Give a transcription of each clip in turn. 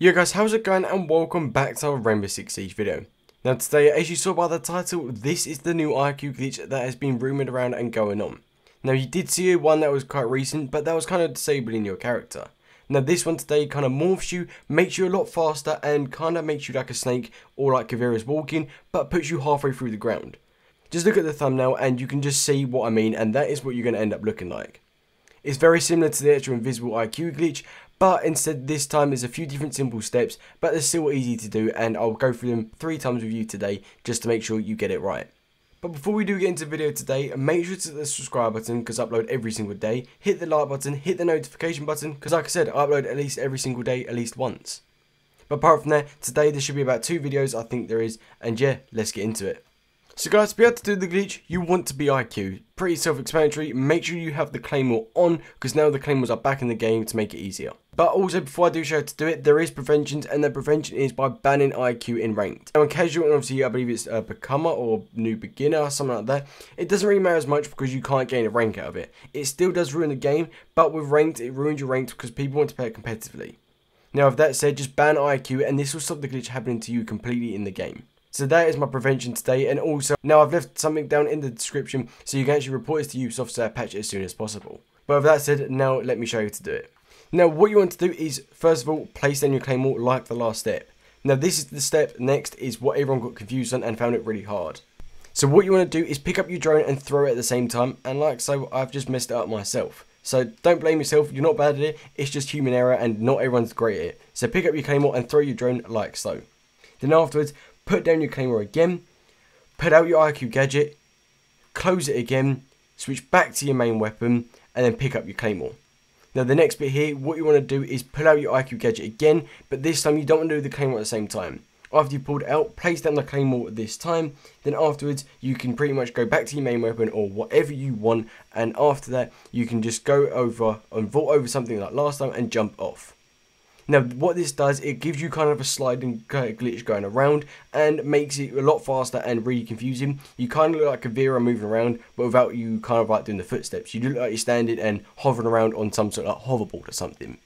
Yo guys, how's it going and welcome back to our Rainbow Six Siege video. Now today, as you saw by the title, this is the new IQ glitch that has been rumoured around and going on. Now you did see one that was quite recent, but that was kind of disabling your character. Now this one today kind of morphs you, makes you a lot faster and kind of makes you like a snake or like Kavira's walking, but puts you halfway through the ground. Just look at the thumbnail and you can just see what I mean, and that is what you're going to end up looking like. It's very similar to the actual invisible IQ glitch, but instead this time there's a few different simple steps, but they're still easy to do, and I'll go through them 3 times with you today just to make sure you get it right. But before we do get into the video today, make sure to hit the subscribe button because I upload every single day, hit the like button, hit the notification button because like I said, I upload at least every single day at least once. But apart from that, today there should be about 2 videos, I think there is, and yeah, let's get into it. So guys, to be able to do the glitch, you want to be IQ. Pretty self-explanatory. Make sure you have the Claymore on, because now the Claymores are back in the game to make it easier. But also, before I do show how to do it, there is preventions, and the prevention is by banning IQ in ranked. Now in casual, obviously I believe it's a becomer or new beginner, something like that. It doesn't really matter as much because you can't gain a rank out of it. It still does ruin the game, but with ranked, it ruins your ranked because people want to play it competitively. Now with that said, just ban IQ, and this will stop the glitch happening to you completely in the game. So that is my prevention today, and also now I've left something down in the description so you can actually report this to Ubisoft so they patch it as soon as possible. But with that said, now let me show you how to do it. Now what you want to do is, first of all, place down your Claymore like the last step. Now this is the step next is what everyone got confused on and found it really hard. So what you want to do is pick up your drone and throw it at the same time, and like so, I've just messed it up myself. So don't blame yourself, you're not bad at it, it's just human error and not everyone's great at it. So pick up your Claymore and throw your drone like so. Then afterwards, put down your Claymore again, put out your IQ gadget, close it again, switch back to your main weapon, and then pick up your Claymore. Now the next bit here, what you want to do is pull out your IQ gadget again, but this time you don't want to do the Claymore at the same time. After you pulled it out, place down the Claymore this time, then afterwards you can pretty much go back to your main weapon or whatever you want, and after that you can just go over and vault over something like last time and jump off. Now what this does, it gives you kind of a sliding glitch going around and makes it a lot faster and really confusing. You kind of look like Kavira moving around, but without you kind of like doing the footsteps. You look like you're standing and hovering around on some sort of like hoverboard or something.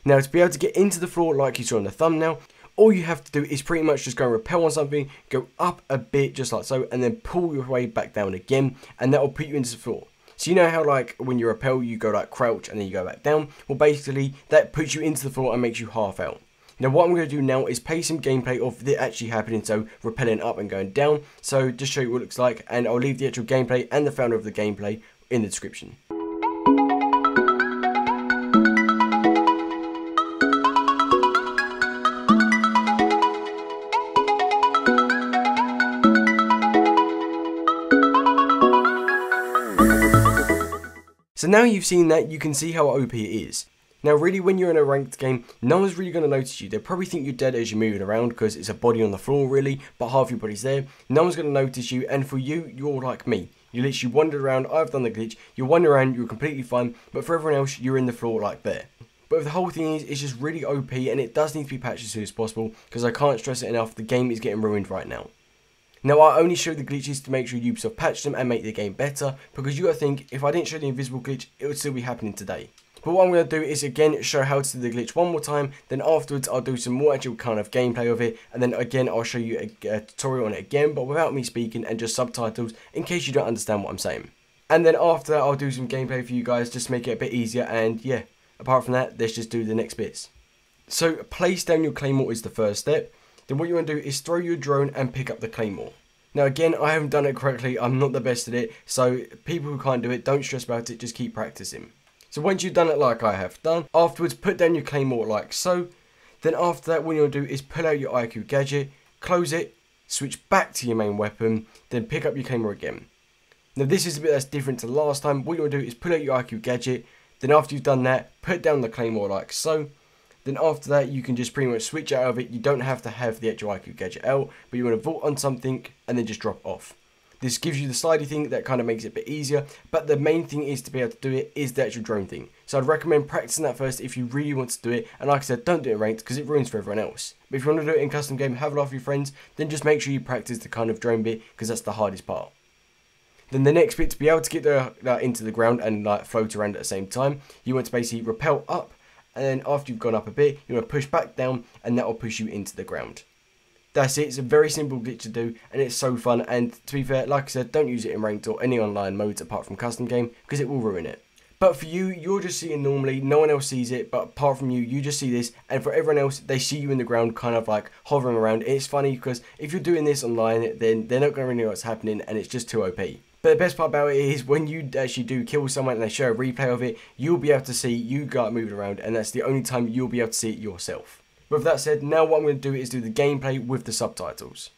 Now to be able to get into the floor like you saw in the thumbnail, all you have to do is pretty much just go and rappel on something, go up a bit just like so, and then pull your way back down again, and that will put you into the floor. So you know how like when you rappel you go like crouch and then you go back down? Well basically that puts you into the floor and makes you half out. Now what I'm going to do now is play some gameplay of it actually happening, so rappelling up and going down. So just show you what it looks like, and I'll leave the actual gameplay and the founder of the gameplay in the description. So now you've seen that, you can see how OP it is. Now really when you're in a ranked game, no one's really going to notice you. They'll probably think you're dead as you're moving around because it's a body on the floor really, but half your body's there. No one's going to notice you, and for you, you're like me. You literally wander around, I've done the glitch, you wander around, you're completely fine, but for everyone else, you're in the floor like there. But the whole thing is, it's just really OP, and it does need to be patched as soon as possible because I can't stress it enough, the game is getting ruined right now. Now I only show the glitches to make sure Ubisoft patch them and make the game better, because you gotta think, if I didn't show the invisible glitch, it would still be happening today. But what I'm going to do is again show how to do the glitch one more time, then afterwards I'll do some more actual kind of gameplay of it, and then again I'll show you a tutorial on it again, but without me speaking and just subtitles in case you don't understand what I'm saying. And then after that I'll do some gameplay for you guys just to make it a bit easier, and yeah, apart from that, let's just do the next bits. So place down your Claymore is the first step. Then what you want to do is throw your drone and pick up the Claymore. Now again, I haven't done it correctly, I'm not the best at it, so people who can't do it, don't stress about it, just keep practicing. So once you've done it like I have done, afterwards put down your Claymore like so. Then after that, what you want to do is pull out your IQ gadget, close it, switch back to your main weapon, then pick up your Claymore again. Now this is a bit that's different to last time. What you want to do is pull out your IQ gadget, then after you've done that, put down the Claymore like so. Then after that, you can just pretty much switch out of it. You don't have to have the actual IQ gadget out, but you want to vault on something and then just drop off. This gives you the slidey thing that kind of makes it a bit easier, but the main thing is to be able to do it is the actual drone thing. So I'd recommend practicing that first if you really want to do it, and like I said, don't do it ranked because it ruins for everyone else. But if you want to do it in custom game, have a laugh with your friends, then just make sure you practice the kind of drone bit because that's the hardest part. Then the next bit, to be able to get into the ground and like float around at the same time, you want to basically rappel up and then after you've gone up a bit, you want to push back down, and that will push you into the ground. That's it. It's a very simple glitch to do, and it's so fun. And to be fair, like I said, don't use it in ranked or any online modes apart from custom game, because it will ruin it. But for you, you're just seeing normally, no one else sees it, but apart from you, you just see this, and for everyone else, they see you in the ground kind of like hovering around. And it's funny because if you're doing this online, then they're not going to really know what's happening, and it's just too OP. But the best part about it is when you actually do kill someone and they show a replay of it, you'll be able to see you guys moving around, and that's the only time you'll be able to see it yourself. With that said, now what I'm going to do is do the gameplay with the subtitles.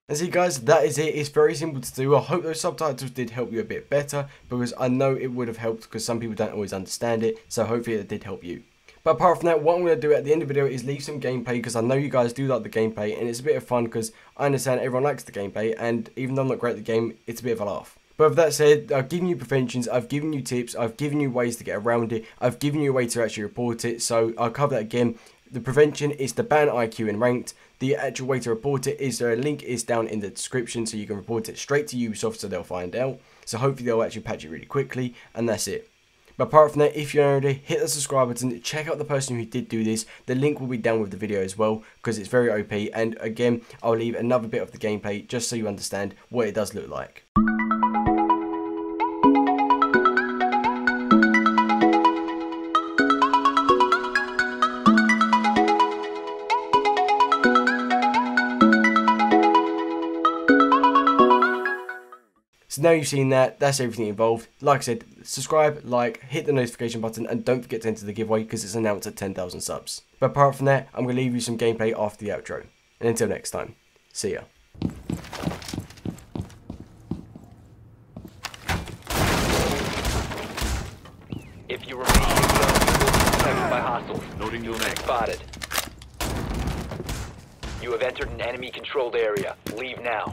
And see guys, that is it. It's very simple to do. I hope those subtitles did help you a bit better, because I know it would have helped, because some people don't always understand it, so hopefully it did help you. But apart from that, what I'm going to do at the end of the video is leave some gameplay, because I know you guys do like the gameplay, and it's a bit of fun because I understand everyone likes the gameplay, and even though I'm not great at the game, it's a bit of a laugh. But with that said, I've given you preventions, I've given you tips, I've given you ways to get around it, I've given you a way to actually report it, so I'll cover that again. The prevention is to ban IQ in ranked. The actual way to report it is there a link is down in the description, so you can report it straight to Ubisoft so they'll find out. So hopefully they'll actually patch it really quickly, and that's it. But apart from that, if you're already, hit the subscribe button, check out the person who did do this. The link will be down with the video as well, because it's very OP. And again, I'll leave another bit of the gameplay just so you understand what it does look like. So now you've seen that, that's everything involved. Like I said, subscribe, like, hit the notification button, and don't forget to enter the giveaway because it's announced at 10,000 subs. But apart from that, I'm going to leave you some gameplay after the outro. And until next time, see ya. If you remain in the zone, you will be detected by hostiles. Noting your name. Spotted. You have entered an enemy-controlled area. Leave now.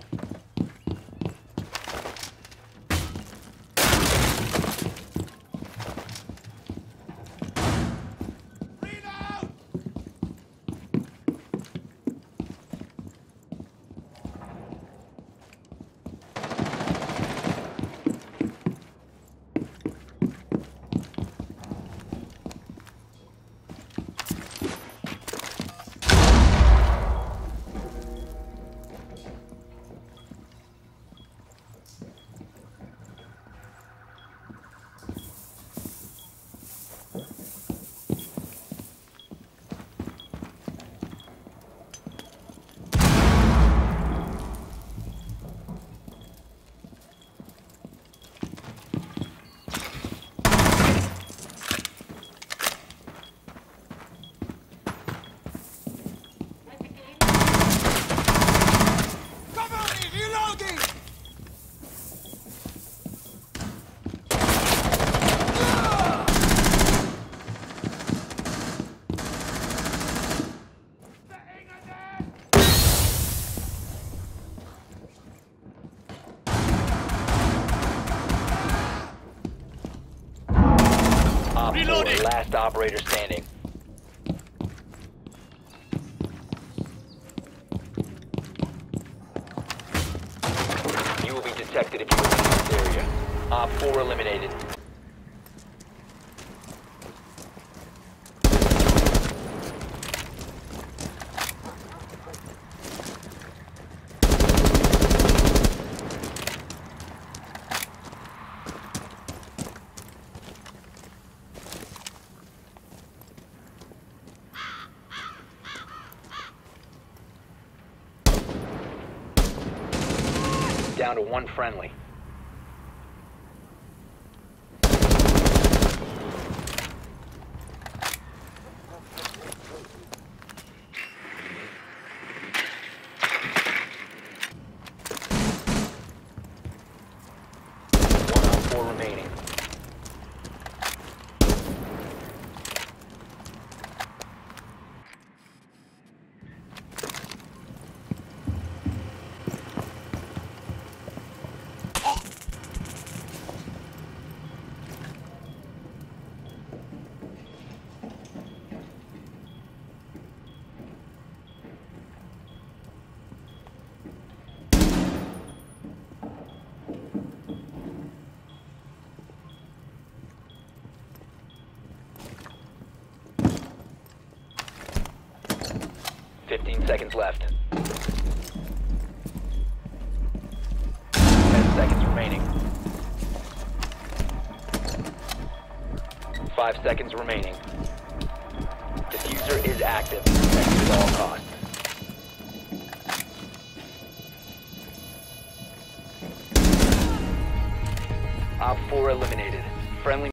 Reloading. Last operator standing. You will be detected if you leave this area. Op 4 eliminated. Down to one friendly. One on 4 remaining. 15 seconds left. 10 seconds remaining. 5 seconds remaining. Diffuser is active. Protected at all costs. Op 4 eliminated. Friendly